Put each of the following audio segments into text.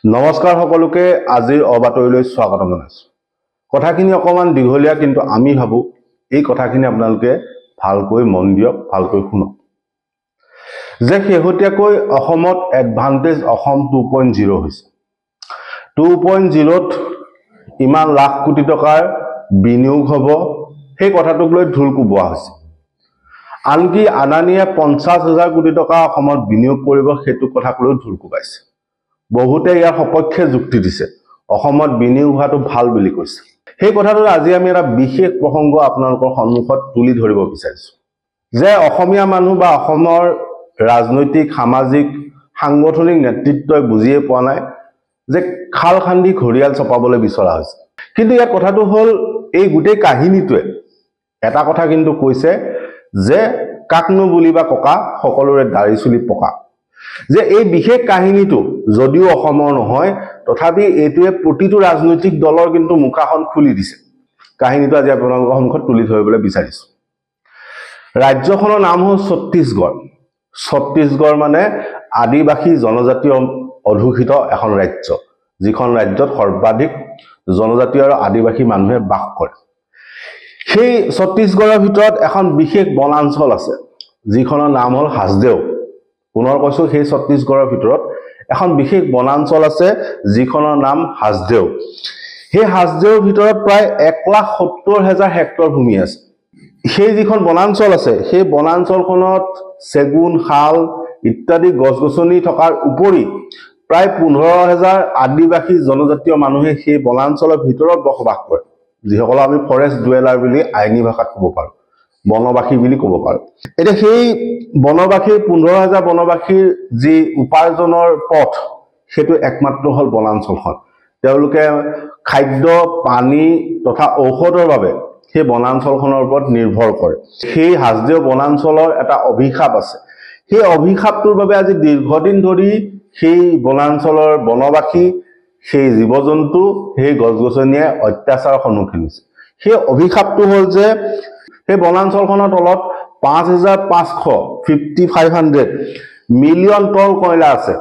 নমস্কাৰ সকলোকে আজিৰ অবাতৰিলৈ স্বাগতম জনাইছো। কথাখিনি অকমান দীঘলীয়া কিন্তু আমি ভাবো এই কথাখিনি আপোনালোকে ভালকৈ মন দিয়ক, ভালকৈ শুনক। যে শেহতীয়াকৈ অসমত এডভান্টেজ অসম 2.0 হৈছে। 2.0ত ইমান লাখ কোটি টকাৰ বিনিয়োগ হ'ব সেই কথাটোক লৈ ঢোল কোবোৱা হৈছে। আনকি আদানীয়ে 50,000 কোটি টকা অসমত বিনিয়োগ কৰিব সেইটো কথাক লৈ ঢোল কোবাইছে। বহুতে ইয়াৰ সপক্ষে যুক্তি দিছে, অসমত বিনিয়োগ হোৱাটো ভাল বুলি কৈছে। সেই কথাটো আজি আমি এটা বিশেষ প্ৰসংগ আপোনালোকৰ সন্মুখত তুলি ধৰিব বিচাৰিছো। যে অসমীয়া মানুহ বা অসমৰ ৰাজনৈতিক, সামাজিক, সাংগঠনিক নেতৃত্বই বুজিয়ে পোৱা নাই যে খাল খান্দি ঘৰিয়াল চপাবলৈ বিচৰা হৈছে। কিন্তু ইয়াৰ কথাটো হ'ল এই গোটেই কাহিনীটোৱে এটা কথা কিন্তু কৈছে যে কাকনো বুলিবা ককা সকলোৰে দাড়ি চুলি পকা। যে এই বিশেষ কাহিনীটো যদিও অসমৰ নহয় তথাপি এইটোৱে প্ৰতিটো ৰাজনৈতিক দলৰ কিন্তু মুখাখন খুলি দিছে। কাহিনীটো আজি আপোনালোকৰ সন্মুখত তুলি ধৰিবলৈ বিচাৰিছো। ৰাজ্যখনৰ নাম হ'ল ছত্তীশগড়। ছত্তীশগড় মানে আদিবাসী জনজাতীয় অধ্যুষিত এখন ৰাজ্য, যিখন ৰাজ্যত সৰ্বাধিক জনজাতীয় আৰু আদিবাসী মানুহে বাস কৰে। সেই ছত্তীশগড়ৰ ভিতৰত এখন বিশেষ বনাঞ্চল আছে যিখনৰ নাম হ'ল হাজদেও। পুনৰ কৈছো, সেই ছত্তীশগড়ৰ ভিতৰত এখন বিশেষ বনাঞ্চল আছে যিখনৰ নাম হাজদেও। সেই হাজদেওৰ ভিতৰত প্ৰায় 1,70,000 হেক্টৰ ভূমি আছে। সেই যিখন বনাঞ্চল আছে সেই বনাঞ্চলখনত চেগুন, শাল ইত্যাদি গছ-গছনি থকাৰ উপৰি প্ৰায় 15,000 আদিবাসী জনজাতীয় মানুহে সেই বনাঞ্চলৰ ভিতৰত বসবাস কৰে, যিসকলক আমি ফৰেষ্ট ডুৱেলাৰ বুলি আইনী ভাষাত ক'ব পাৰো, বনবাসী বুলি ক'ব পাৰো। এতিয়া সেই বনবাসীৰ 15,000 বনবাসীৰ যি উপাৰ্জনৰ পথ সেইটো একমাত্ৰ হ'ল বনাঞ্চলখন। তেওঁলোকে খাদ্য, পানী তথা ঔষধৰ বাবে সেই বনাঞ্চলখনৰ ওপৰত নিৰ্ভৰ কৰে। সেই হাজদেও বনাঞ্চলৰ এটা অভিশাপ আছে। সেই অভিশাপটোৰ বাবে আজি দীৰ্ঘদিন ধৰি সেই বনাঞ্চলৰ বনবাসী, সেই জীৱ-জন্তু, সেই গছ-গছনিয়ে অত্যাচাৰৰ সন্মুখীন হৈছে। সেই অভিশাপটো হ'ল যে সেই বনাঞ্চলখনৰ তলত 5,500 মিলিয়ন টন কয়লা আছে।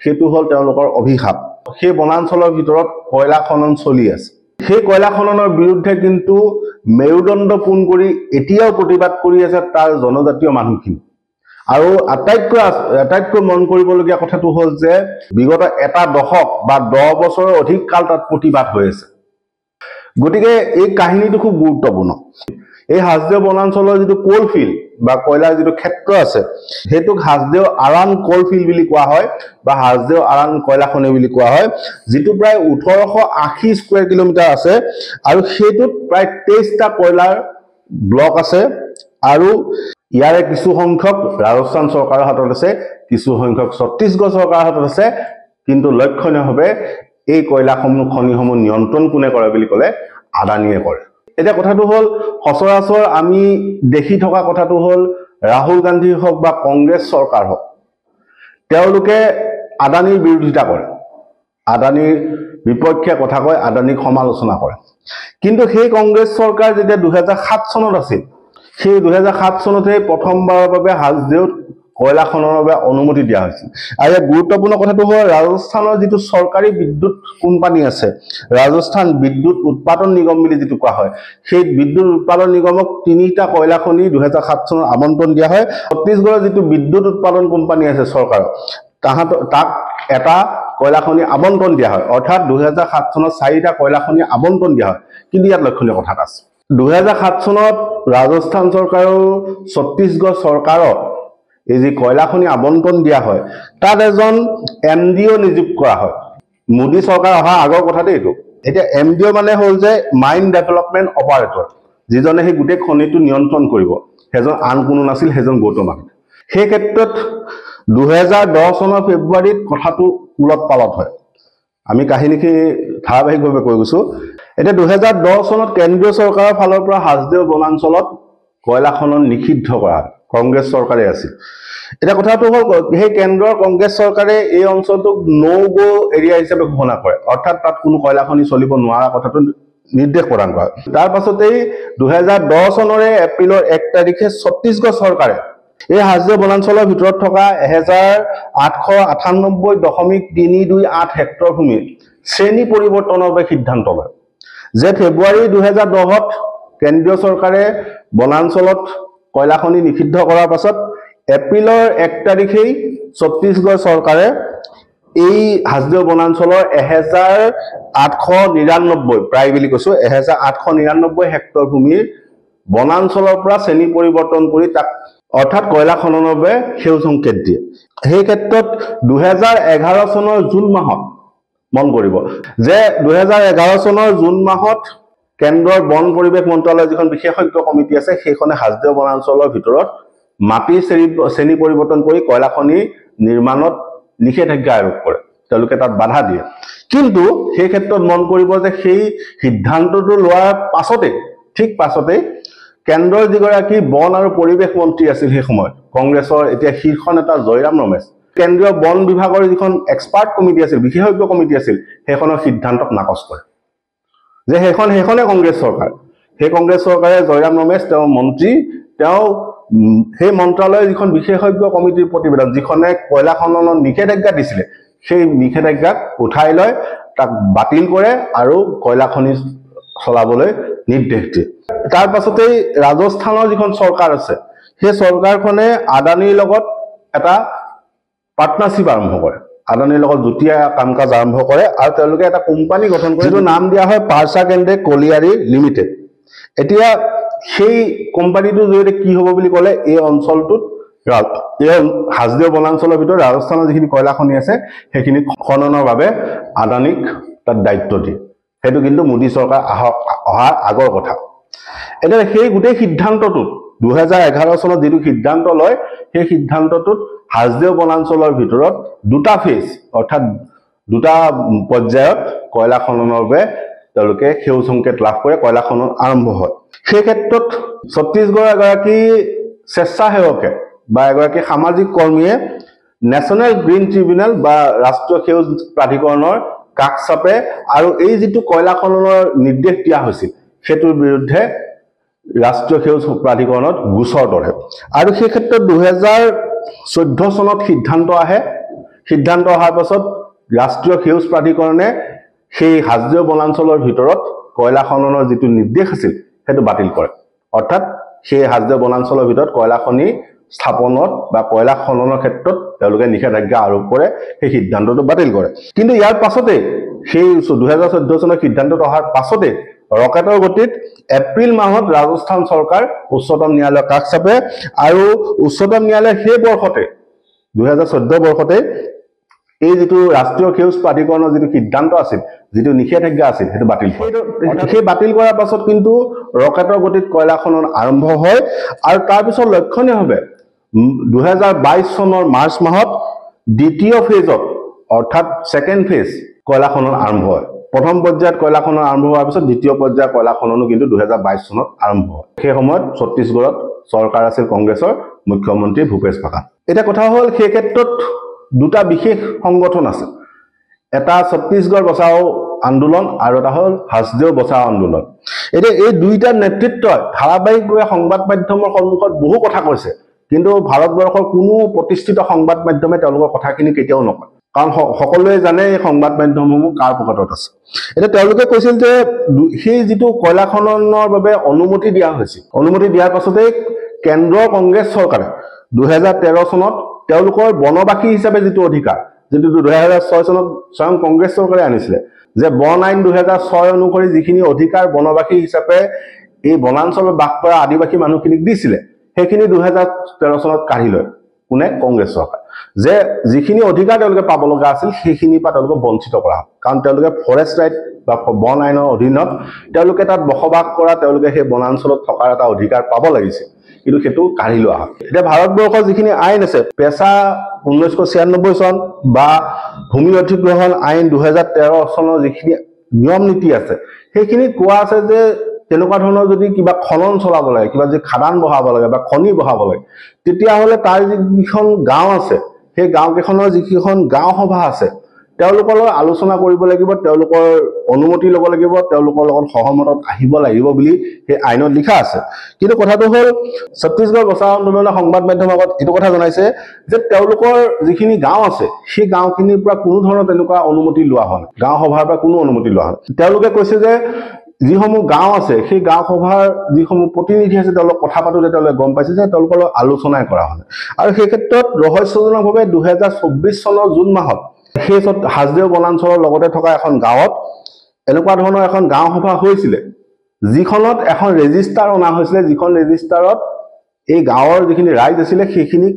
সেইটো হ'ল তেওঁলোকৰ অভিশাপ। সেই বনাঞ্চলৰ ভিতৰত কয়লা খনন চলি আছে। সেই কয়লা খননৰ বিৰুদ্ধে কিন্তু মেৰুদণ্ড পোন কৰি এতিয়াও প্ৰতিবাদ কৰি আছে তাৰ জনজাতীয় মানুহখিনি। আৰু আটাইতকৈ মন কৰিবলগীয়া কথাটো হ'ল যে বিগত এটা দশক বা 10 বছৰৰ অধিক কাল তাত প্ৰতিবাদ হৈ আছে। গতিকে এই কাহিনীটো খুব গুৰুত্বপূৰ্ণ। এই হাজদেও বনাঞ্চলৰ যিটো কোলফিল্ড বা কয়লাৰ যিটো ক্ষেত্ৰ আছে সেইটোক হাজদেও আৰাং কোলফিল্ড বুলি কোৱা হয় বা হাজদেও আৰাং কয়লা খনি বুলি কোৱা হয়, যিটো প্ৰায় 1880 স্কুৱেৰ কিলোমিটাৰ আছে। আৰু সেইটোত প্ৰায় 23টা কয়লাৰ ব্লক আছে। আৰু ইয়াৰে কিছু সংখ্যক ৰাজস্থান চৰকাৰৰ হাতত আছে, কিছু সংখ্যক ছত্তীশগড় চৰকাৰৰ হাতত আছে। কিন্তু লক্ষণীয়ভাৱে এই কয়লাসমূহ খনিসমূহ নিয়ন্ত্ৰণ কোনে কৰে বুলি ক'লে আদানীয়ে কৰে। এতিয়া কথাটো হ'ল সচৰাচৰ আমি দেখি থকা কথাটো হ'ল ৰাহুল গান্ধী হওক বা কংগ্ৰেছ চৰকাৰ হওক, তেওঁলোকে আদানীৰ বিৰোধিতা কৰে, আদানীৰ বিপক্ষে কথা কয়, আদানীক সমালোচনা কৰে। কিন্তু সেই কংগ্ৰেছ চৰকাৰ যেতিয়া 2007 চনত আছিল, সেই 2007 চনতেই প্ৰথমবাৰৰ বাবে হাজদেওত কয়লা খননৰ বাবে অনুমতি দিয়া হৈছিল। আৰু ইয়াত গুৰুত্বপূৰ্ণ কথাটো হ'ল ৰাজস্থানৰ যিটো চৰকাৰী বিদ্যুৎ কোম্পানী আছে, ৰাজস্থান বিদ্যুৎ উৎপাদন নিগম বুলি যিটো কোৱা হয়, সেই বিদ্যুৎ উৎপাদন নিগমক 3টা কয়লা খনি 2007 চনত আবণ্টন দিয়া হয়। ছত্তীশগড়ৰ যিটো বিদ্যুৎ উৎপাদন কোম্পানী আছে চৰকাৰৰ, তাক এটা কয়লা খনি আবণ্টন দিয়া হয়। অৰ্থাৎ 2007 চনত 4টা কয়লা খনি আবণ্টন দিয়া হয়। কিন্তু ইয়াত লক্ষণীয় কথা আছে, 2007 চনত ৰাজস্থান চৰকাৰ আৰু ছত্তীশগড় চৰকাৰৰ এই যি কয়লা খনি আবণ্টন দিয়া হয় তাত এজন MDO নিযুক্ত কৰা হয়। মোদী চৰকাৰ অহাৰ আগৰ কথাতে এইটো। এতিয়া MDO মানে হ'ল যে মাইন ডেভেলপমেণ্ট অপাৰেটৰ, যিজনে সেই গোটেই খনিটো নিয়ন্ত্ৰণ কৰিব। সেইজন আন কোনো নাছিল, সেইজন গৌতম আদানী। সেই ক্ষেত্ৰত 2010 চনৰ ফেব্ৰুৱাৰীত কথাটো উলট পালট হয়। আমি কাহিনীখিনি ধাৰাবাহিকভাৱে কৈ গৈছো। এতিয়া 2010 চনত কেন্দ্ৰীয় চৰকাৰৰ ফালৰ পৰা হাজদেও বনাঞ্চলত কয়লা খনন নিষিদ্ধ কৰা হয়, কংগ্ৰেছ চৰকাৰে আছিল। এতিয়া কথাটো হ'ল সেই কেন্দ্ৰৰ কংগ্ৰেছ চৰকাৰে এই অঞ্চলটোক no-go এৰিয়া হিচাপে ঘোষণা কৰে, অৰ্থাৎ তাত কোনো কয়লা খনি চলিব নোৱাৰা কথাটো নিৰ্দেশ প্ৰদান কৰা হয়। তাৰ পাছতেই 2010 চনৰে এপ্ৰিলৰ 1 তাৰিখে ছত্তীশগড় চৰকাৰে এই হাজদে বনাঞ্চলৰ ভিতৰত থকা 1898.328 হেক্টৰ ভূমি শ্ৰেণী পৰিৱৰ্তনৰ বাবে সিদ্ধান্ত লয় যে ফেব্ৰুৱাৰী 2010ত কেন্দ্ৰীয় চৰকাৰে বনাঞ্চলত কয়লা খনি নিষিদ্ধ কৰাৰ পাছত এপ্ৰিলৰ 1 তাৰিখেই ছত্তীশগড় চৰকাৰে এই হাজদে বনাঞ্চলৰ 1899 প্ৰায় বুলি কৈছো 1899 হেক্টৰ ভূমিৰ বনাঞ্চলৰ পৰা শ্ৰেণী পৰিৱৰ্তন কৰি তাক অৰ্থাৎ কয়লা খননৰ বাবে সেউজ সংকেত দিয়ে সেই ক্ষেত্ৰত 2011 চনৰ জুন মাহত মন কৰিব যে 2011 চনৰ জুন মাহত কেন্দ্ৰৰ বন পৰিৱেশ মন্ত্ৰালয়ৰ যিখন বিশেষজ্ঞ কমিটি আছে সেইখনে হাজদে বনাঞ্চলৰ ভিতৰত মাটি শ্ৰেণী পৰিৱৰ্তন কৰি কয়লা খনি নিৰ্মাণত নিষেধাজ্ঞা আৰোপ কৰে তেওঁলোকে তাত বাধা দিয়ে কিন্তু সেই ক্ষেত্ৰত মন কৰিব যে সেই সিদ্ধান্তটো লোৱাৰ পাছতে ঠিক পাছতে কেন্দ্ৰৰ যিগৰাকী বন আৰু পৰিৱেশ মন্ত্ৰী আছিল সেই সময়ত কংগ্ৰেছৰ এতিয়া শীৰ্ষ নেতা জয়ৰাম ৰমেশ কেন্দ্ৰীয় বন বিভাগৰ যিখন এক্সপাৰ্ট কমিটি আছিল বিশেষজ্ঞ কমিটি আছিল সেইখনৰ সিদ্ধান্তক নাকচ কৰে যে সেইখনে কংগ্ৰেছ চৰকাৰ সেই কংগ্ৰেছ চৰকাৰে জয়ৰাম ৰমেশ তেওঁ মন্ত্ৰী তেওঁ সেই মন্ত্ৰালয়ৰ যিখন বিশেষজ্ঞ কমিটিৰ প্ৰতিবেদন যিখনে কয়লা খননৰ নিষেধাজ্ঞা দিছিলে সেই নিষেধাজ্ঞাক উঠাই লয় তাক বাতিল কৰে আৰু কয়লা খনি চলাবলৈ নিৰ্দেশ দিয়ে তাৰ পাছতেই ৰাজস্থানৰ যিখন চৰকাৰ আছে সেই চৰকাৰখনে আদানীৰ লগত এটা পাৰ্টনাৰশ্বিপ আৰম্ভ কৰে আদানীৰ লগত যুটীয়া কাম কাজ আৰম্ভ কৰে আৰু তেওঁলোকে এটা কোম্পানী গঠন কৰে যিটো নাম দিয়া হয় পাৰ্চাক এণ্ড কলিয়াৰী লিমিটেড এতিয়া সেই কোম্পানীটোৰ জৰিয়তে কি হ'ব বুলি ক'লে এই অঞ্চলটোত হাজদে বনাঞ্চলৰ ভিতৰত ৰাজস্থানৰ যিখিনি কয়লা খনি আছে সেইখিনি খননৰ বাবে আদানীক তাত দায়িত্ব দিয়ে সেইটো কিন্তু মোদী চৰকাৰ অহাৰ আগৰ কথা এতিয়া সেই গোটেই সিদ্ধান্তটোত 2011 চনত যিটো সিদ্ধান্ত লয় সেই সিদ্ধান্তটোত হাজদে বনাঞ্চলৰ ভিতৰত দুটা ফেজ অৰ্থাৎ দুটা পৰ্যায়ত কয়লা খননৰ বাবে তেওঁলোকে সেউজ সংকেত লাভ কৰে কয়লা খনন আৰম্ভ হয় সেই ক্ষেত্ৰত ছত্তীশগড়ৰ এগৰাকী স্বেচ্ছাসেৱকে বা এগৰাকী সামাজিক কৰ্মীয়ে নেশ্যনেল গ্ৰীণ ট্ৰিবিউনেল বা ৰাষ্ট্ৰীয় সেউজ প্ৰাধিকৰণৰ কাষ চাপে আৰু এই যিটো কয়লা খননৰ নিৰ্দেশ দিয়া হৈছিল সেইটোৰ বিৰুদ্ধে ৰাষ্ট্ৰীয় সেউজ প্ৰাধিকৰণত গোচৰ তৰে আৰু সেই ক্ষেত্ৰত 2014 চনত সিদ্ধান্ত আহে সিদ্ধান্ত অহাৰ পাছত ৰাষ্ট্ৰীয় সেউজ প্ৰাধিকৰণে সেই হাজদে বনাঞ্চলৰ ভিতৰত কয়লা খননৰ যিটো নিৰ্দেশ আছিল সেইটো বাতিল কৰে অৰ্থাৎ সেই হাজদে বনাঞ্চলৰ ভিতৰত কয়লা খনি স্থাপনত বা কয়লা খননৰ ক্ষেত্ৰত তেওঁলোকে নিষেধাজ্ঞা আৰোপ কৰে সেই সিদ্ধান্তটো বাতিল কৰে কিন্তু ইয়াৰ পাছতে সেই 2014 চনৰ সিদ্ধান্তটো অহাৰ পাছতে ৰকেটৰ গতিত এপ্ৰিল মাহত ৰাজস্থান চৰকাৰ উচ্চতম ন্যায়ালয়ৰ কাষ চাপে আৰু উচ্চতম ন্যায়ালয়ে সেই বৰ্ষতে 2014 বৰ্ষতে এই যিটো ৰাষ্ট্ৰীয় সেউজ প্ৰাধিকৰণৰ যিটো সিদ্ধান্ত আছিল যিটো নিষেধাজ্ঞা আছিল সেইটো বাতিল কৰে সেই বাতিল কৰাৰ পাছত কিন্তু ৰকেটৰ গতিত কয়লা খনন আৰম্ভ হয় আৰু তাৰ পিছত লক্ষণীয়ভাৱে 2022 চনৰ মাৰ্চ মাহত দ্বিতীয় ফেজত অৰ্থাৎ সেকেন্ড ফেজ কয়লা খনন আৰম্ভ হয় প্ৰথম পৰ্যায়ত কয়লা খনন আৰম্ভ হোৱাৰ পিছত দ্বিতীয় পৰ্যায়ৰ কয়লা খননো কিন্তু 2022 চনত আৰম্ভ হয় সেই সময়ত ছত্তীশগড়ত চৰকাৰ আছিল কংগ্ৰেছৰ মুখ্যমন্ত্ৰী ভূপেশ বাঘেল এটা কথা হ'ল সেই ক্ষেত্ৰত দুটা বিশেষ সংগঠন আছে এটা ছত্তীশগড় বচাও আন্দোলন আৰু এটা হ'ল হাজদে বচাও আন্দোলন এতিয়া এই দুইটা নেতৃত্বই ধাৰাবাহিকভাৱে সংবাদ মাধ্যমৰ সন্মুখত বহু কথা কৈছে কিন্তু ভাৰতবৰ্ষৰ কোনো প্ৰতিষ্ঠিত সংবাদ মাধ্যমে তেওঁলোকৰ কথাখিনি কেতিয়াও নকয় কাৰণ সকলোৱে জানে এই সংবাদ মাধ্যমসমূহ কাৰ পকেটত আছে এটা তেওঁলোকে কৈছিল যে সেই যিটো কয়লা খননৰ বাবে অনুমতি দিয়া হৈছিল অনুমতি দিয়াৰ পাছতে কেন্দ্ৰৰ কংগ্ৰেছ চৰকাৰে 2013 চনত তেওঁলোকৰ বনবাসী হিচাপে যিটো অধিকাৰ যেটো 2006 চনত স্বয়ং কংগ্ৰেছ চৰকাৰে আনিছিলে যে বন আইন 2006 অনুসৰি যিখিনি অধিকাৰ বনবাসী হিচাপে এই বনাঞ্চলত বাস কৰা আদিবাসী মানুহখিনিক দিছিলে সেইখিনি 2013 চনত কাঢ়ি লয় কোনে কংগ্ৰেছ চৰকাৰ যে যিখিনি অধিকাৰ তেওঁলোকে পাব লগা আছিল সেইখিনি পৰা তেওঁলোকক বঞ্চিত কৰা হয় কাৰণ তেওঁলোকে ফৰেষ্ট ৰাইট বা বন আইনৰ অধীনত তেওঁলোকে তাত বসবাস কৰা তেওঁলোকে সেই বনাঞ্চলত থকাৰ এটা অধিকাৰ পাব লাগিছিল কিন্তু সেইটো কাঢ়ি লোৱা হয় এতিয়া ভাৰতবৰ্ষৰ যিখিনি আইন আছে পেছা 1996 চন বা ভূমি অধিগ্ৰহণ আইন 2013 চনৰ যিখিনি নিয়ম নীতি আছে সেইখিনি কোৱা আছে যে তেনেকুৱা ধৰণৰ যদি কিবা খনন চলাব লাগে কিবা যদি খাদান বহাব লাগে বা খনি বহাব লাগে তেতিয়াহ'লে তাৰ যিখন গাঁও আছে সেই গাঁওকেইখনৰ যিখন গাঁও সভা আছে তেওঁলোকৰ লগত আলোচনা কৰিব লাগিব, তেওঁলোকৰ অনুমতি ল'ব লাগিব, তেওঁলোকৰ লগত সহমতত আহিব লাগিব বুলি সেই আইনত লিখা আছে। কিন্তু কথাটো হ'ল ছত্তীশগড় বচাও আন্দোলনৰ সংবাদ মাধ্যমৰ আগত এইটো কথা জনাইছে যে তেওঁলোকৰ যিখিনি গাঁও আছে সেই গাঁওখিনিৰ পৰা কোনো ধৰণৰ তেনেকুৱা অনুমতি লোৱা হোৱা নাই, গাঁও সভাৰ পৰা কোনো অনুমতি লোৱা হোৱা নাই। তেওঁলোকে কৈছে যে যিসমূহ গাঁও আছে সেই গাঁও সভাৰ যিসমূহ প্ৰতিনিধি আছে তেওঁলোক কথা পাতোতে তেওঁলোকে গম পাইছে যে তেওঁলোকৰ লগত আলোচনাই কৰা হোৱা নাই। আৰু সেই ক্ষেত্ৰত ৰহস্যজনকভাৱে 2024 চনৰ জুন মাহত সেই হাজদেও বনাঞ্চলৰ লগতে থকা এখন গাঁৱত এনেকুৱা ধৰণৰ এখন গাঁও সভা হৈছিলে, যিখনত এখন ৰেজিষ্টাৰ অনা হৈছিলে, যিখন ৰেজিষ্টাৰত এই গাঁৱৰ যিখিনি ৰাইজ আছিলে সেইখিনিক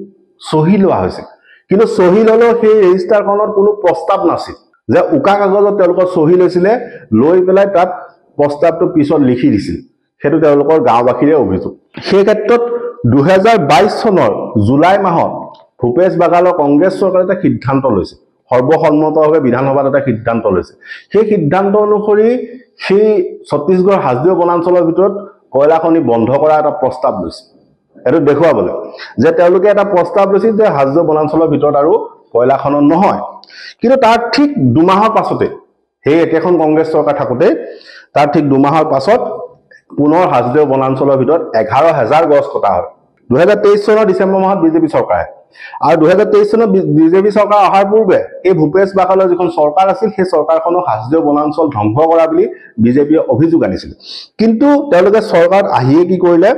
চহী লোৱা হৈছিল। কিন্তু চহী ল'লেও সেই ৰেজিষ্টাৰখনত কোনো প্ৰস্তাৱ নাছিল, যে উকা কাগজত তেওঁলোকৰ চহী লৈছিলে, লৈ পেলাই তাত প্ৰস্তাৱটো পিছত লিখি দিছিল। সেইটো তেওঁলোকৰ গাঁওবাসীৰে অভিযোগ। সেই ক্ষেত্ৰত 2022 চনৰ জুলাই মাহত ভূপেশ বাঘালৰ কংগ্ৰেছ চৰকাৰে এটা সিদ্ধান্ত লৈছে, সৰ্বসন্মতভাৱে বিধানসভাত এটা সিদ্ধান্ত লৈছে। সেই সিদ্ধান্ত অনুসৰি সেই ছত্তীশগড় হাজদেও বনাঞ্চলৰ ভিতৰত কয়লা খনি বন্ধ কৰা এটা প্ৰস্তাৱ লৈছে। এইটো দেখুৱাবলৈ যে তেওঁলোকে এটা প্ৰস্তাৱ লৈছিল যে হাজদেও বনাঞ্চলৰ ভিতৰত আৰু কয়লা খনন নহয়। কিন্তু তাৰ ঠিক দুমাহৰ পাছতে, সেই একেখন কংগ্ৰেছ চৰকাৰ থাকোঁতে তাৰ ঠিক দুমাহৰ পাছত পুনৰ হাজদেও বনাঞ্চলৰ ভিতৰত 11,000 গছ কটা হয়। 2023 চনৰ ডিচেম্বৰ মাহত বিজেপি চৰকাৰে, আৰু 2023 চনত বিজেপি চৰকাৰ অহাৰ পূৰ্বে এই ভূপেশ বাঘালৰ যিখন চৰকাৰ আছিল সেই চৰকাৰখনক হাজদেও বনাঞ্চল ধ্বংস কৰা বুলি বিজেপিয়ে অভিযোগ আনিছিল। কিন্তু তেওঁলোকে চৰকাৰত আহিয়ে কি কৰিলে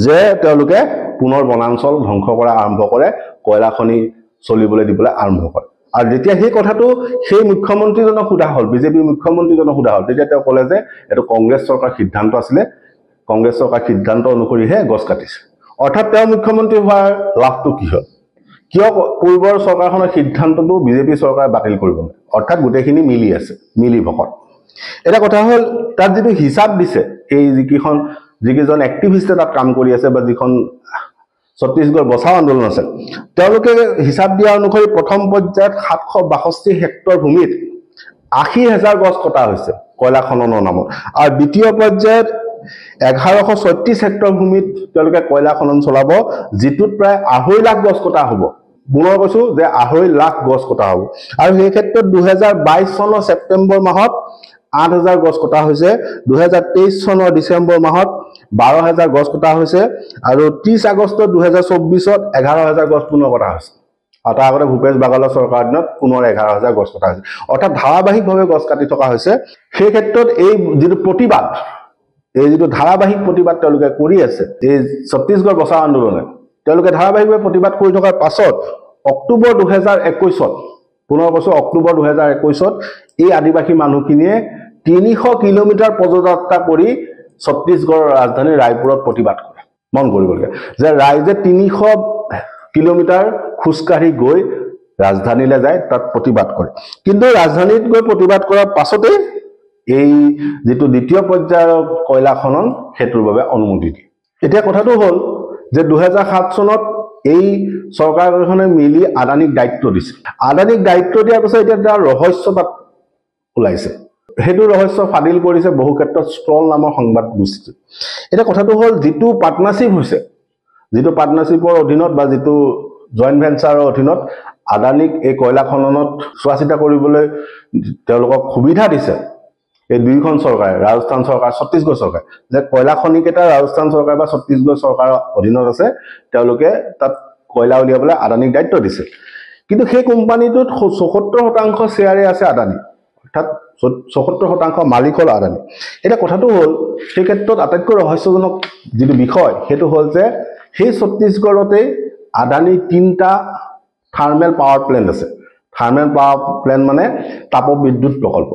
যে তেওঁলোকে পুনৰ বনাঞ্চল ধ্বংস কৰা আৰম্ভ কৰে, কয়লা খনি চলিবলৈ দিবলৈ আৰম্ভ কৰে। আৰু যেতিয়া সেই কথাটো সেই মুখ্যমন্ত্ৰীজনক সোধা হ'ল, বিজেপিৰ মুখ্যমন্ত্ৰীজনক সোধা হ'ল, তেতিয়া তেওঁ ক'লে যে এইটো কংগ্ৰেছ চৰকাৰ সিদ্ধান্ত আছিলে, কংগ্ৰেছ চৰকাৰ সিদ্ধান্ত অনুসৰিহে গছ কাটিছে। অৰ্থাৎ তেওঁ মুখ্যমন্ত্ৰী হোৱাৰ লাভটো কি হ'ল? কিয় পূৰ্বৰ চৰকাৰখনৰ সিদ্ধান্তটো বিজেপি চৰকাৰে বাতিল কৰিব নোৱাৰে? অৰ্থাৎ গোটেইখিনি মিলি আছে, মিলি ভকত। এটা কথা হ'ল তাত যিটো হিচাপ দিছে, এই যিকেইজন এক্টিভিষ্টে তাত কাম কৰি আছে বা যিখন ছত্তীশগড় বচাও আন্দোলন আছে, তেওঁলোকে হিচাপ দিয়া অনুসৰি প্ৰথম পৰ্যায়ত 762 হেক্টৰ ভূমিত 80,000 গছ কটা হৈছে কয়লা খননৰ নামত, আৰু দ্বিতীয় পৰ্যায়ত 1136 হেক্টৰ ভূমিত তেওঁলোকে কয়লা খনন চলাব, যিটোত প্ৰায় 2.5 লাখ গছ কটা হ'ব। পুনৰ কৈছো যে 2.5 লাখ গছ কটা হ'ব। আৰু সেই ক্ষেত্ৰত 2022 চনৰ ছেপ্টেম্বৰ মাহত 8,000 গছ কটা হৈছে, 2023 চনৰ ডিচেম্বৰ মাহত 12,000 গছ কটা হৈছে, আৰু 30 আগষ্ট 2024ত 11,000 গছ পুনৰ কটা হৈছে। আৰু তাৰ আগতে ভূপেশ বাঘালৰ চৰকাৰ দিনত পুনৰ 11,000 গছ কটা হৈছে। অৰ্থাৎ ধাৰাবাহিকভাৱে গছ কাটি থকা হৈছে। সেই ক্ষেত্ৰত এই যিটো প্ৰতিবাদ, এই যিটো ধাৰাবাহিক প্ৰতিবাদ তেওঁলোকে কৰি আছে, এই ছত্তীশগড় বচাও আন্দোলনে তেওঁলোকে ধাৰাবাহিকভাৱে প্ৰতিবাদ কৰি থকাৰ পাছত অক্টোবৰ 2021ত, পুনৰ কৈছো অক্টোবৰ 2021ত এই আদিবাসী মানুহখিনিয়ে 300 কিলোমিটাৰ পদযাত্ৰা কৰি ছত্তীশগড়ৰ ৰাজধানী ৰায়পুৰত প্ৰতিবাদ কৰে। মন কৰিবলগীয়া যে ৰাইজে 300 কিলোমিটাৰ খোজকাঢ়ি গৈ ৰাজধানীলৈ যায়, তাত প্ৰতিবাদ কৰে। কিন্তু ৰাজধানীত গৈ প্ৰতিবাদ কৰাৰ পাছতে এই যিটো দ্বিতীয় পৰ্যায়ৰ কয়লা খনন সেইটোৰ বাবে অনুমতি দিয়ে। এতিয়া কথাটো হ'ল যে 2007 চনত এই চৰকাৰখনে মিলি আদানীক দায়িত্ব দিছে। আদানীক দায়িত্ব দিয়াৰ পিছত এতিয়া তাৰ ৰহস্য তাত ওলাইছে। সেইটো ৰহস্য ফাদিল কৰিছে বহু ক্ষেত্ৰত ষ্ট্ৰল নামৰ সংবাদ গোষ্ঠী। এতিয়া কথাটো হ'ল যিটো পাৰ্টনাৰশ্বিপ হৈছে, যিটো পাৰ্টনাৰশ্বিপৰ অধীনত বা যিটো জইণ্ট ভেঞ্চাৰৰ অধীনত আদানীক এই কয়লা খননত চোৱা চিতা কৰিবলৈ তেওঁলোকক সুবিধা দিছে এই দুইখন চৰকাৰে, ৰাজস্থান চৰকাৰ, ছত্তীশগড় চৰকাৰ, যে কয়লা খনিকেইটা ৰাজস্থান চৰকাৰ বা ছত্তীশগড় চৰকাৰৰ অধীনত আছে, তেওঁলোকে তাত কয়লা উলিয়াবলৈ আদানীক দায়িত্ব দিছে। কিন্তু সেই কোম্পানীটোত 74% শ্বেয়াৰে আছে আদানী, অৰ্থাৎ 74% মালিক হ'ল আদানী। এতিয়া কথাটো হ'ল সেই ক্ষেত্ৰত আটাইতকৈ ৰহস্যজনক যিটো বিষয় সেইটো হ'ল যে সেই ছত্তীশগড়তেই আদানীৰ 3টা থাৰ্মেল পাৱাৰ প্লেণ্ট আছে। থাৰ্মেল পাৱাৰ প্লেণ্ট মানে তাপবিদ্যুৎ প্ৰকল্প।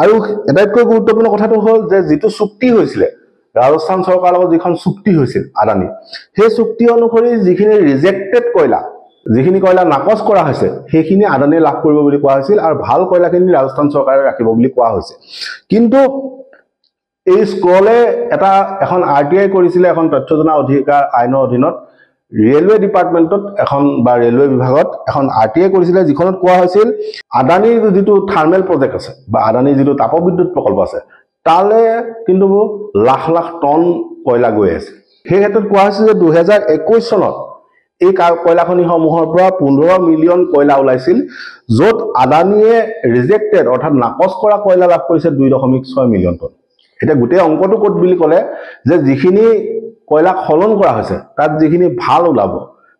আৰু আটাইতকৈ গুৰুত্বপূৰ্ণ কথাটো হ'ল যে যিটো চুক্তি হৈছিলে ৰাজস্থান চৰকাৰৰ লগত, যিখন চুক্তি হৈছিল আদানী, সেই চুক্তি অনুসৰি যিখিনি ৰিজেক্টেড কয়লা, যিখিনি কয়লা নাকচ কৰা হৈছে, সেইখিনি আদানীয়ে লাভ কৰিব বুলি কোৱা হৈছিল, আৰু ভাল কয়লাখিনি ৰাজস্থান চৰকাৰে ৰাখিব বুলি কোৱা হৈছে। কিন্তু এই স্ক্ৰলে এখন RTI কৰিছিলে, এখন তথ্য জনা অধিকাৰ আইনৰ অধীনত ৰেলৱে ডিপাৰ্টমেণ্টত বা ৰেলৱে বিভাগত এখন RTI কৰিছিলে, যিখনত কোৱা হৈছিল আদানীৰ যিটো থাৰ্মেল প্ৰজেক্ট আছে বা আদানীৰ যিটো তাপবিদ্যুৎ প্ৰকল্প আছে, তালে কিন্তু লাখ লাখ টন কয়লা গৈ আছে। সেই ক্ষেত্ৰত কোৱা হৈছে যে 2021 চনত এই কয়লা খনিসমূহৰ পৰা 15 মিলিয়ন কয়লা ওলাইছিল, য'ত আদানীয়ে ৰিজেক্টেড অৰ্থাৎ নাকচ কৰা কয়লা লাভ কৰিছে 2.6 মিলিয়ন টন। এতিয়া গোটেই অংকটো ক'ত বুলি ক'লে যে যিখিনি কয়লা খনন কৰা হৈছে তাত যিখিনি ভাল ওলাব,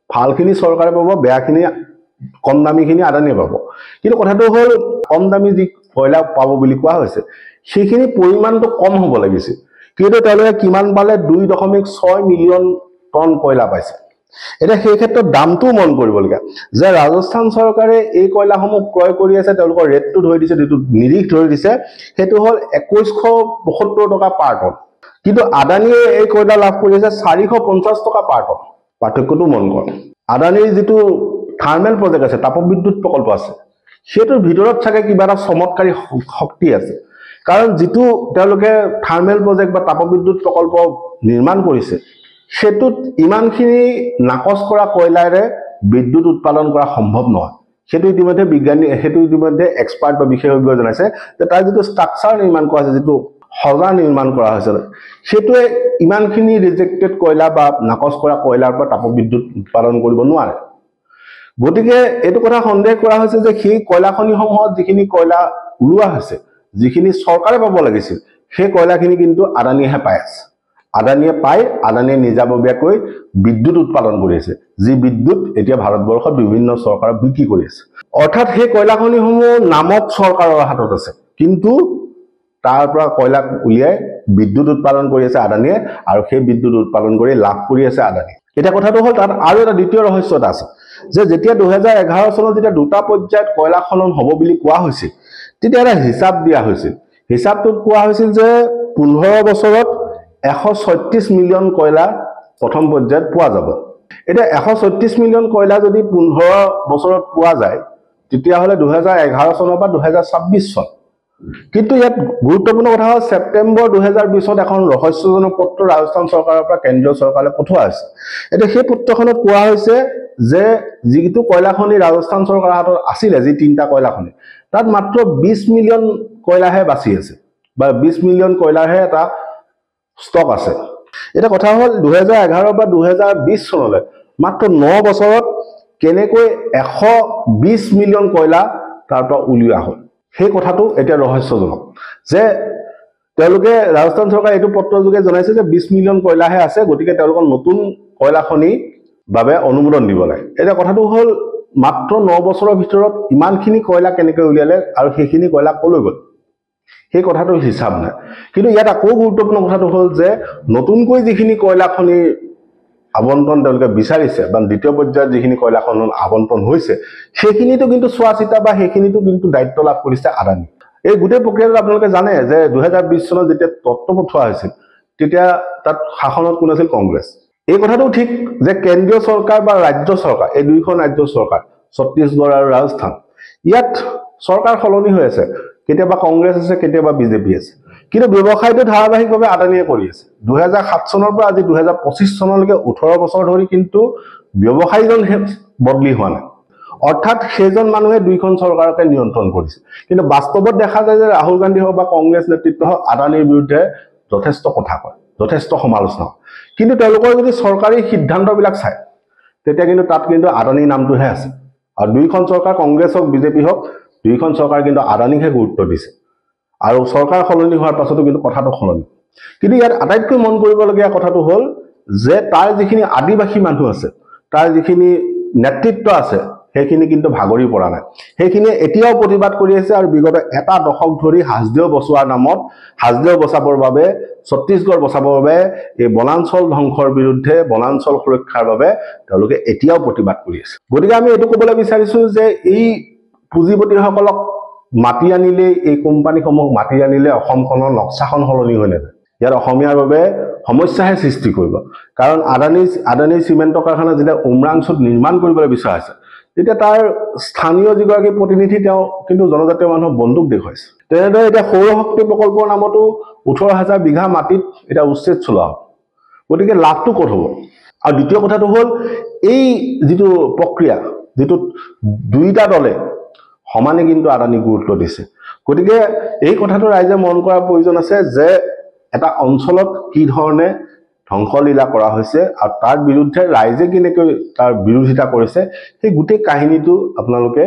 ভালখিনি চৰকাৰে পাব, বেয়াখিনি কম দামীখিনি আদানীয়ে পাব। কিন্তু কথাটো হ'ল কম দামী যি কয়লা পাব বুলি কোৱা হৈছে সেইখিনি পৰিমাণটো কম হ'ব লাগিছিল, কিন্তু তেওঁলোকে কিমান পালে 2.6 মিলিয়ন টন কয়লা পাইছে। এতিয়া সেই ক্ষেত্ৰত দামটো মন কৰিবলগীয়া যে ৰাজস্থান চৰকাৰে এই কয়লাসমূহ ক্ৰয় কৰি আছে, তেওঁলোকৰ ৰেটটো ধৰি দিছে, যিটো নিৰিখ ধৰি দিছে সেইটো হ'ল 2172 টকা পাৰ টন, কিন্তু আদানীয়ে এই কয়লা লাভ কৰি আছে 450 টকা পাৰ টন। পাৰ্থক্যটো মন কৰ। আদানীৰ যিটো থাৰ্মেল প্ৰজেক্ট আছে, তাপবিদ্যুৎ প্ৰকল্প আছে, সেইটোৰ ভিতৰত চাগে কিবা এটা চমৎকাৰী শক্তি আছে, কাৰণ যিটো তেওঁলোকে থাৰ্মেল প্ৰজেক্ট বা তাপবিদ্যুৎ প্ৰকল্প নিৰ্মাণ কৰিছে সেতুত ইমানখিনি নাকচ কৰা কয়লাৰে বিদ্যুৎ উৎপাদন কৰা সম্ভৱ নহয়। সেইটো ইতিমধ্যে বিজ্ঞানী, সেইটো ইতিমধ্যে এক্সপাৰ্ট বা বিশেষজ্ঞই জনাইছে যে তাৰ যিটো ষ্ট্ৰাকচাৰ নিৰ্মাণ কৰা হৈছে, যিটো সজা নিৰ্মাণ কৰা হৈছে, সেইটোৱে ইমানখিনি ৰিজেক্টেড কয়লা বা নাকচ কৰা কয়লাৰ পৰা তাপবিদ্যুৎ উৎপাদন কৰিব নোৱাৰে। গতিকে এইটো কথা সন্দেহ কৰা হৈছে যে সেই কয়লা খনিসমূহত যিখিনি কয়লা ওলোৱা হৈছে, যিখিনি চৰকাৰে পাব লাগিছিল, সেই কয়লাখিনি কিন্তু আদানীয়েহে পাই আছে। আদানীয়ে পাই আদানীয়ে নিজাববীয়াকৈ বিদ্যুৎ উৎপাদন কৰি আছে, যি বিদ্যুৎ এতিয়া ভাৰতবৰ্ষত বিভিন্ন চৰকাৰক বিক্ৰী কৰি আছে। অৰ্থাৎ সেই কয়লা খনিসমূহ নামত চৰকাৰৰ হাতত আছে, কিন্তু তাৰ পৰা কয়লা উলিয়াই বিদ্যুৎ উৎপাদন কৰি আছে আদানীয়ে, আৰু সেই বিদ্যুৎ উৎপাদন কৰি লাভ কৰি আছে আদানীয়ে। এতিয়া কথাটো হ'ল তাত আৰু এটা দ্বিতীয় ৰহস্য এটা আছে যে যেতিয়া 2011 চনত যেতিয়া দুটা পৰ্যায়ত কয়লা খনন হ'ব বুলি কোৱা হৈছিল, তেতিয়া এটা হিচাপ দিয়া হৈছিল। হিচাপটোত কোৱা হৈছিল যে 15 বছৰত 136 মিলিয়ন কয়লা প্ৰথম পৰ্যায়ত পোৱা যাব। এতিয়া 136 মিলিয়ন কয়লা যদি 15 বছৰত পোৱা যায়, তেতিয়াহ'লে 2011 চনৰ পৰা 2026 চন। কিন্তু ইয়াত গুৰুত্বপূৰ্ণ কথা হ'ল ছেপ্টেম্বৰ 2020ত এখন ৰহস্যজনক পত্ৰ ৰাজস্থান চৰকাৰৰ পৰা কেন্দ্ৰীয় চৰকাৰে পঠোৱা হৈছে। এতিয়া সেই পত্ৰখনত কোৱা হৈছে যে যিটো কয়লা খনি ৰাজস্থান চৰকাৰৰ হাতত আছিলে, যি 3টা কয়লা খনি, তাত মাত্ৰ 20 মিলিয়ন কয়লাহে বাচি আছে, বা 20 মিলিয়ন কয়লাৰহে এটা ষ্টক আছে। এটা কথা হ'ল 2011 বা 2020 চনলৈ মাত্ৰ 9 বছৰত কেনেকৈ 120 মিলিয়ন কয়লা তাৰ পৰা উলিওৱা হ'ল, সেই কথাটো এতিয়া ৰহস্যজনক। যে তেওঁলোকে ৰাজস্থান চৰকাৰে এইটো পত্ৰৰ যোগে জনাইছে যে 20 মিলিয়ন কয়লাহে আছে, গতিকে তেওঁলোকৰ নতুন কয়লা খনি বাবে অনুমোদন দিব লাগে। এতিয়া কথাটো হ'ল মাত্ৰ 9 বছৰৰ ভিতৰত ইমানখিনি কয়লা কেনেকৈ উলিয়ালে আৰু সেইখিনি কয়লা কলৈ গ'ল, সেই কথাটোৰ হিচাপ নাই। কিন্তু ইয়াত আকৌ গুৰুত্বপূৰ্ণ কথাটো হ'ল যে নতুনকৈ যিখিনি কয়লা খনি আবণ্টন তেওঁলোকে বিচাৰিছে, বা দ্বিতীয় পৰ্যায়ত যিখিনি কয়লা খনন আবণ্টন হৈছে, সেইখিনিতো কিন্তু চোৱা চিতা বা সেইখিনিতো কিন্তু দায়িত্ব লাভ কৰিছে আদানী। এই গোটেই প্ৰক্ৰিয়াটো আপোনালোকে জানে যে 2020 চনত যেতিয়া তত্ত্ব পঠোৱা হৈছিল, তেতিয়া তাত শাসনত কোন আছিল? কংগ্ৰেছ। এই কথাটো ঠিক যে কেন্দ্ৰীয় চৰকাৰ বা ৰাজ্য চৰকাৰ, এই দুইখন ৰাজ্য চৰকাৰ, ছত্তীশগড় আৰু ৰাজস্থান, ইয়াত চৰকাৰ সলনি হৈ আছে, কেতিয়াবা কংগ্ৰেছ আছে, কেতিয়াবা বিজেপি আছে, কিন্তু ব্যৱসায়টো ধাৰাবাহিকভাৱে আদানীয়ে কৰি আছে। 2007 চনৰ পৰা আজি 2025 চনলৈকে 18 বছৰ ধৰি কিন্তু ব্যৱসায়ীজন বদলি হোৱা নাই। অৰ্থাৎ সেইজন মানুহে দুইখন চৰকাৰকে নিয়ন্ত্ৰণ কৰিছে। কিন্তু বাস্তৱত দেখা যায় যে ৰাহুল গান্ধী হওক বা কংগ্ৰেছ নেতৃত্ব হওক আদানীৰ বিৰুদ্ধে যথেষ্ট কথা কয়, যথেষ্ট সমালোচনা, কিন্তু তেওঁলোকৰ যদি চৰকাৰী সিদ্ধান্তবিলাক চায় তেতিয়া কিন্তু তাত কিন্তু আদানীৰ নামটোহে আছে। আৰু দুইখন চৰকাৰ, কংগ্ৰেছ হওক বিজেপি হওক, দুইখন চৰকাৰ কিন্তু আদানীকহে গুৰুত্ব দিছে। আৰু চৰকাৰ সলনি হোৱাৰ পাছতো কিন্তু কথাটো সলনি। কিন্তু ইয়াত আটাইতকৈ মন কৰিবলগীয়া কথাটো হ'ল যে তাৰ যিখিনি আদিবাসী মানুহ আছে, তাৰ যিখিনি নেতৃত্ব আছে, সেইখিনি কিন্তু ভাগৰি পৰা নাই। সেইখিনিয়ে এতিয়াও প্ৰতিবাদ কৰি আছে, আৰু বিগত এটা দশক ধৰি হাজদেও বচোৱাৰ নামত, হাজদেও বচাবৰ বাবে, ছত্তীশগড় বচাবৰ বাবে, এই বনাঞ্চল ধ্বংসৰ বিৰুদ্ধে, বনাঞ্চল সুৰক্ষাৰ বাবে তেওঁলোকে এতিয়াও প্ৰতিবাদ কৰি আছে। গতিকে আমি এইটো ক'বলৈ বিচাৰিছো যে এই পুঁজিপতিসকলক মাতি আনিলে, এই কোম্পানীসমূহক মাতি আনিলে অসমখনৰ নক্সাখন সলনি হৈ নাযায়। ইয়াত অসমীয়াৰ বাবে সমস্যাহে সৃষ্টি কৰিব। কাৰণ আদানী চিমেণ্ট কাৰখানা যেতিয়া উমৰাংচুত নিৰ্মাণ কৰিবলৈ বিচৰা হৈছে, তেতিয়া তাৰ স্থানীয় যিগৰাকী প্ৰতিনিধি তেওঁ কিন্তু জনজাতীয় মানুহক বন্দুক দেখুৱাইছে। তেনেদৰে এতিয়া সৌৰশক্তি প্ৰকল্পৰ নামতো 18,000 বিঘা মাটিত এতিয়া উচ্ছেদ চলোৱা হ'ব। গতিকে লাভটো ক'ত হ'ব? আৰু দ্বিতীয় কথাটো হ'ল এই যিটো প্ৰক্ৰিয়া, যিটোত দুইটা দলে সমানে কিন্তু আদানীক গুৰুত্ব দিছে। গতিকে এই কথাটো ৰাইজে মন কৰাৰ প্ৰয়োজন আছে যে এটা অঞ্চলত কি ধৰণে ধ্বংসলীলা কৰা হৈছে আৰু তাৰ বিৰুদ্ধে ৰাইজে কেনেকৈ তাৰ বিৰোধিতা কৰিছে সেই গোটেই কাহিনীটো আপোনালোকে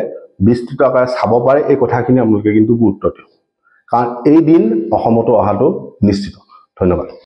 বিস্তৃত আকাৰে চাব পাৰে। এই কথাখিনি আপোনালোকে কিন্তু গুৰুত্ব দিয়ক, কাৰণ এই দিন অসমতো অহাটো নিশ্চিত। ধন্যবাদ।